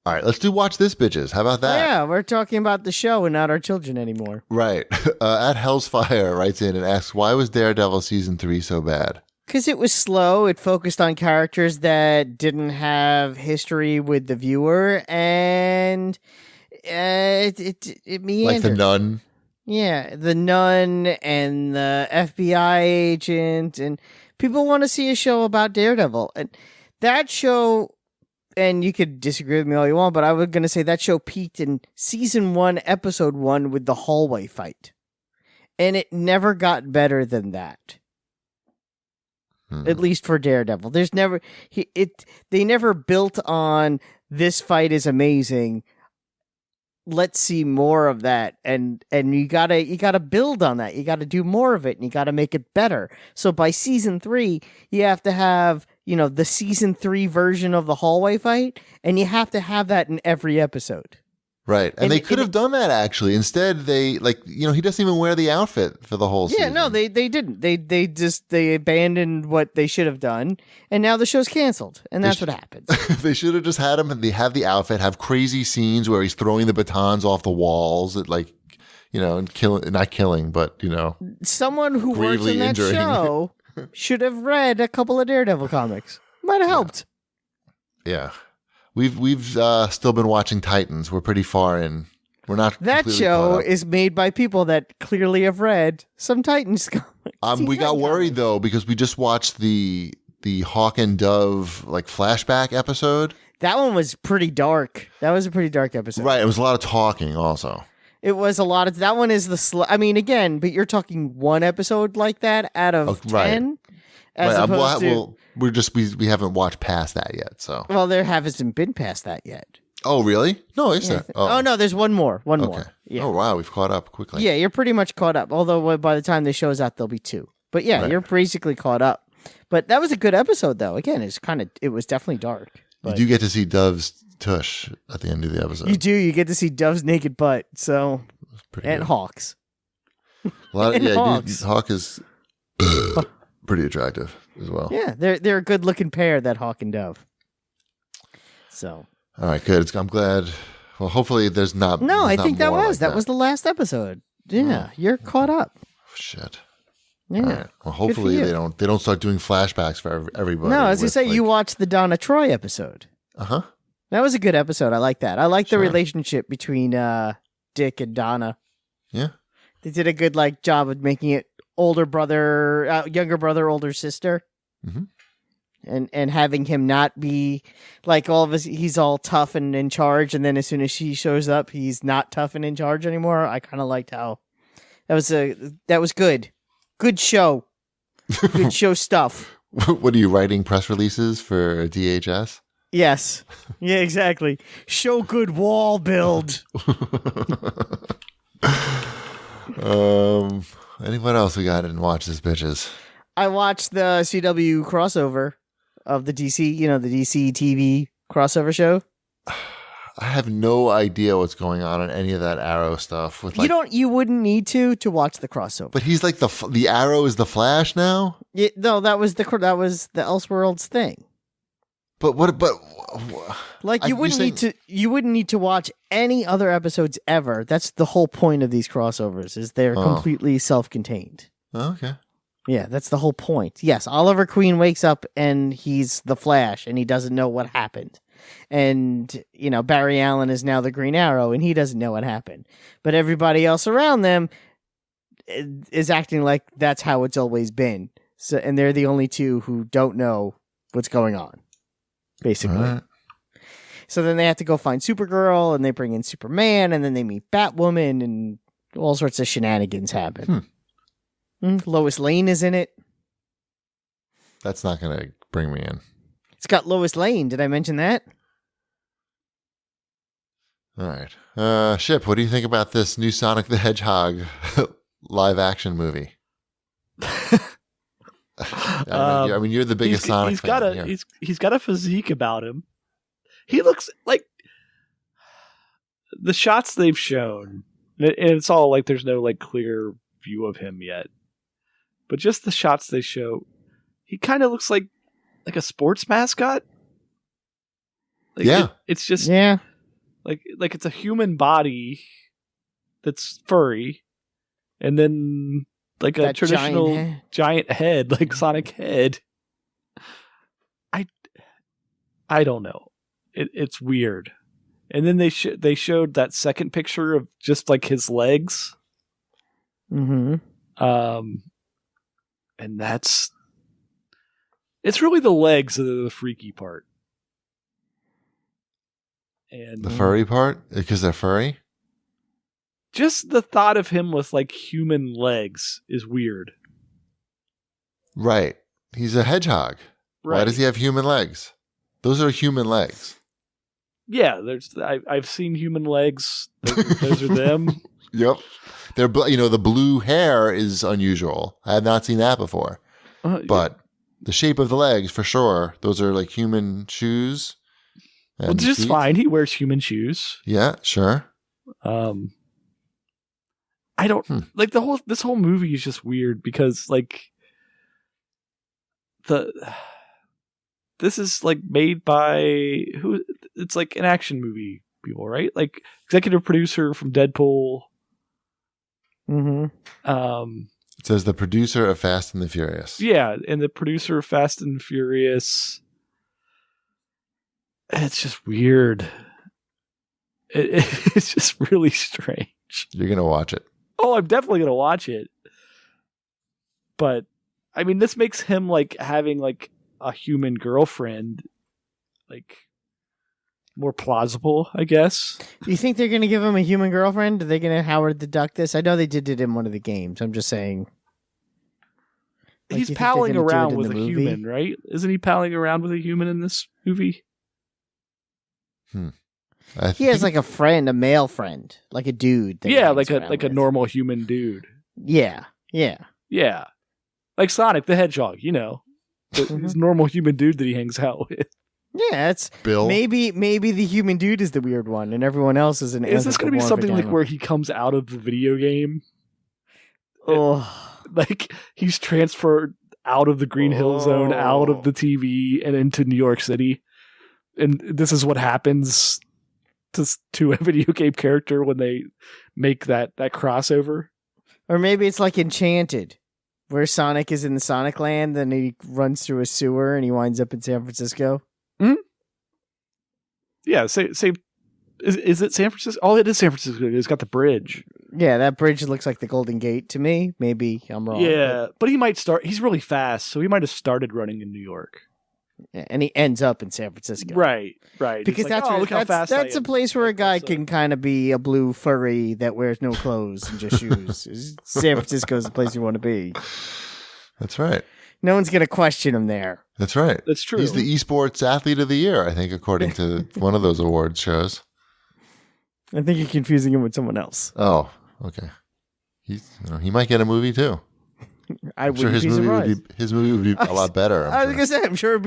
All right, let's do Watch This, bitches. How about Oh, that? yeah, we're talking about the show and not our children anymore. Right. At Hell's Fire writes in and asks, why was Daredevil season 3 so bad? Because it was slow. It focused on characters that didn't have history with the viewer, and it meandered. Like the Nun? Yeah, the Nun and the FBI agent, and people want to see a show about Daredevil. And that show, and you could disagree with me all you want, but I was going to say that show peaked in season 1, episode 1 with the hallway fight. And it never got better than that. At least for Daredevil. There's never they never built on this fight is amazing. Let's see more of that, and you gotta build on that. You gotta do more of it, and you gotta make it better. So by season 3, you have to have the season 3 version of the hallway fight, and you have to have that in every episode. Right. And they could have done that, actually. Instead, they, he doesn't even wear the outfit for the whole season. Yeah, no, they didn't. They abandoned what they should have done, and now the show's canceled, and that's what happens. They should have just had him, and they have the outfit, have crazy scenes where he's throwing the batons off the walls, and not killing, but, Someone who works in that injuring. show should have read a couple of Daredevil comics. Might have helped. Yeah. We've still been watching Titans. We're pretty far in. We're not. That show is made by people that clearly have read some Titans comics. We got worried though because we just watched the Hawk and Dove flashback episode. That one was pretty dark. That was a pretty dark episode. Right. It was a lot of talking also. It was a lot of that one is again, but you're talking one episode like that out of 10 as opposed to we haven't watched past that yet. So there hasn't been past that yet. Oh really? No, is there? Oh no, there's one more. One more. Yeah. Oh wow, we've caught up quickly. Yeah, you're pretty much caught up. Although by the time the show's out, there'll be 2. But yeah, You're basically caught up. But that was a good episode, though. Again, it was definitely dark. You do get to see Dove's tush at the end of the episode. You do. You get to see Dove's naked butt. So and Hawk's. Hawk is pretty attractive as well. Yeah, they're a good looking pair, that Hawk and Dove. So. All right, good. I'm glad. Well, hopefully there's not. No, I think that was the last episode. Yeah, you're caught up. Shit. Yeah. All right. Well, hopefully they don't start doing flashbacks for everybody. No, as you say, you watched the Donna Troy episode. Uh-huh. That was a good episode. I like that. I like the relationship between Dick and Donna. Yeah. They did a good job of making it older brother, younger brother, older sister. Mm-hmm. And having him not be all of us, he's all tough and in charge, and then as soon as she shows up, he's not tough and in charge anymore. I kind of liked how that was good. Good show. Good show stuff. What are you writing press releases for DHS? Yes. Yeah, exactly. Show good wall build. Anyone else we got and watch this, bitches? I watched the CW crossover of the DC, the DC TV crossover show. I have no idea what's going on in any of that Arrow stuff. With you wouldn't need to watch the crossover. But he's the Arrow is the Flash now. Yeah, no, that was the Elseworlds thing. But what? But you wouldn't need to watch any other episodes ever. That's the whole point of these crossovers. Is they're completely self-contained. Okay. Yeah, that's the whole point. Yes, Oliver Queen wakes up and he's the Flash and he doesn't know what happened. And, Barry Allen is now the Green Arrow and he doesn't know what happened. But everybody else around them is acting like that's how it's always been. So, and they're the only two who don't know what's going on, basically. Right. So then they have to go find Supergirl and they bring in Superman and then they meet Batwoman and all sorts of shenanigans happen. Lois Lane is in it. That's not going to bring me in. It's got Lois Lane. Did I mention that? All right. Ship, what do you think about this new Sonic the Hedgehog live action movie? I mean, you're the biggest Sonic fan. He's got a physique about him. He looks like the shots they've shown, and it's all there's no clear view of him yet. But just the shots they show, he kind of looks like a sports mascot. Yeah. It's just Like it's a human body that's furry, and then like a That traditional giant head, like Sonic head. I don't know. It's weird. And then they showed that second picture of just like his legs. Mm-hmm. And it's really the legs that are the freaky part. And The furry part? Because they're furry? just the thought of him with like human legs is weird. Right. He's a hedgehog. Right. Why does he have human legs? Those are human legs. Yeah, I've seen human legs. Those are them. Yep. They're the blue hair is unusual. I have not seen that before. But the shape of the legs, for sure, those are like human shoes. Well, just feet. fine. He wears human shoes. Yeah, sure. I don't like this whole movie is just weird because like this is like made by who? It's like an action movie people, right? Like executive producer from Deadpool. Mm-hmm. It says the producer of Fast and the Furious. Yeah, and the producer of Fast and Furious. It's just weird. It's just really strange. You're going to watch it. Oh, I'm definitely going to watch it. But, I mean, this makes him, like, having, like, a human girlfriend, like, more plausible, I guess. You think they're going to give him a human girlfriend? Are they going to Howard the Duck this? I know they did it in one of the games. I'm just saying. Like, He's you think they're palling gonna do it around in with the a movie? human, right? Isn't he palling around with a human in this movie? He has like a friend, a male friend, like a dude. that he Yeah, hangs like a around with. normal human dude. Yeah. Yeah. Like Sonic the Hedgehog, you know. His normal human dude that he hangs out with. Yeah, it's Bill. maybe the human dude is the weird one, and everyone else is an. Is this going to be something like anthropomorphic where he comes out of the video game? animal. Oh, Like he's transferred out of the Green Hill Zone, out of the TV, and into New York City, and this is what happens to a video game character when they make that crossover. or maybe it's like Enchanted, where Sonic is in the Sonic Land, then he runs through a sewer and he winds up in San Francisco. Yeah, say is it San Francisco? Oh, it is San Francisco. It's got the bridge. Yeah, that bridge looks like the Golden Gate to me. Maybe I'm wrong. Yeah, but he might start. He's really fast, so he might have started running in New York. and he ends up in San Francisco. Right. Because It's like, look how fast that's I a am. place where a guy So- can kind of be a blue furry that wears no clothes and just shoes. San Francisco is the place you want to be. That's right. No one's going to question him there. That's right. That's true. He's the esports athlete of the year, I think, according to one of those awards shows. I think you're confusing him with someone else. Oh, okay. He might get a movie too. I I'm sure wouldn't his be movie surprised. his movie would be a lot better. I was I'm gonna say, I'm sure it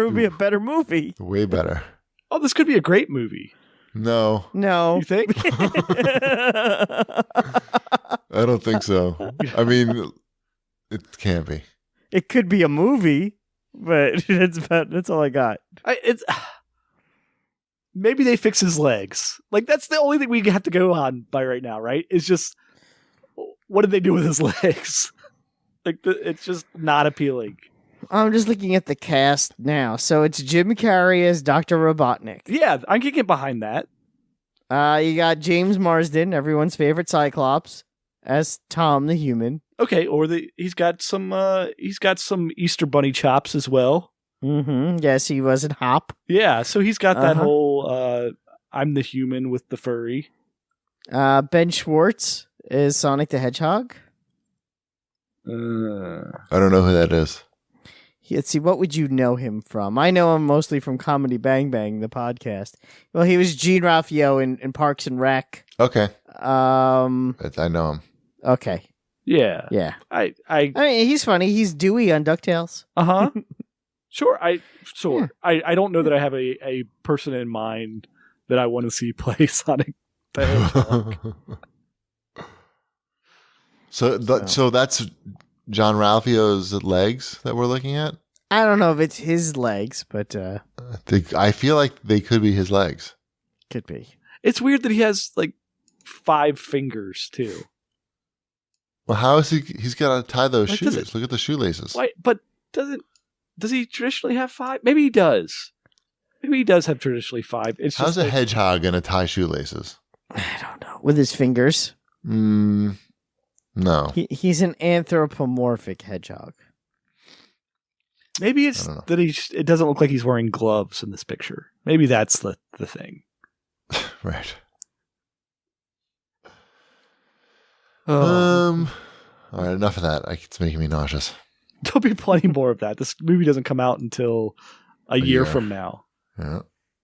would be a better movie. sure. Way better. Oh, this could be a great movie. No, No, You think? I don't think so. I mean, it can't be. it could be a movie, but that's all I got. It's maybe they fix his legs. Like that's the only thing we have to go on by right now, right? It's just what did they do with his legs? Like it's just not appealing. I'm just looking at the cast now. So it's Jim Carrey as Dr. Robotnik. Yeah, I can get behind that. You got James Marsden, everyone's favorite Cyclops, as Tom the Human. Okay, or he's got some Easter Bunny chops as well. Mm-hmm. Yes, he was in Hop. Yeah, so he's got that Uh-huh. whole I'm the human with the furry. Ben Schwartz is Sonic the Hedgehog. I don't know who that is. Let's see, what would you know him from? I know him mostly from Comedy Bang Bang, the podcast. Well, he was Gene Ralphio in Parks and Rec. Okay, I know him. Okay. Yeah. Yeah. I mean, he's funny. He's Dewey on DuckTales. uh-huh. Sure. Yeah. I don't know that I have a person in mind that I want to see play Sonic the Hedgehog. So that's John Ralphio's legs that we're looking at. I don't know if it's his legs, but I feel like they could be his legs. could be. It's weird that he has like 5 fingers too. Well, how is he? He's got to tie those Like, shoes. Look at the shoelaces. Why? But does he traditionally have 5? Maybe he does. Maybe he does have traditionally 5. It's How's just a hedgehog going to tie shoelaces? I don't know. With his fingers. No. He's an anthropomorphic hedgehog. Maybe it's that it doesn't look like he's wearing gloves in this picture. Maybe that's the thing. Right. Oh. All right, enough of that. It's making me nauseous. There'll be plenty more of that. This movie doesn't come out until a year from now. Yeah.